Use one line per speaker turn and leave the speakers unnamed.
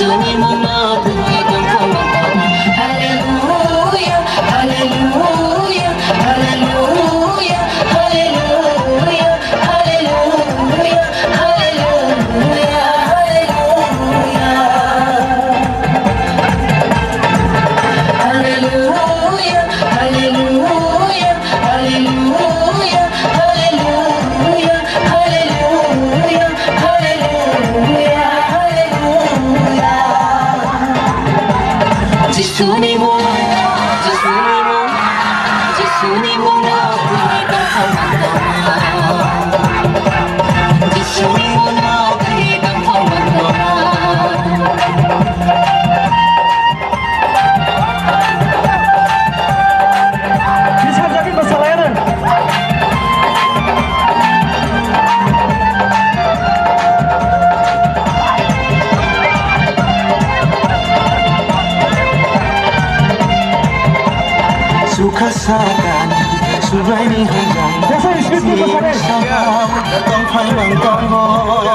Suni mo mabuhay ng kamatayan. Hallelujah, hallelujah, hallelujah, hallelujah, hallelujah, hallelujah, hallelujah. Hallelujah, hallelujah, hallelujah, hallelujah, hallelujah, hallelujah, hallelujah. 지수니 모, 지수니 모, 지수니 모나 우리가 사랑한다. 지수니 모나 우리가 사랑한다.
Disharjakan bersalayanan.
Suka sakan, surai ni hanggang.
Biasa di speed bersalayan.
Datang panjang kau.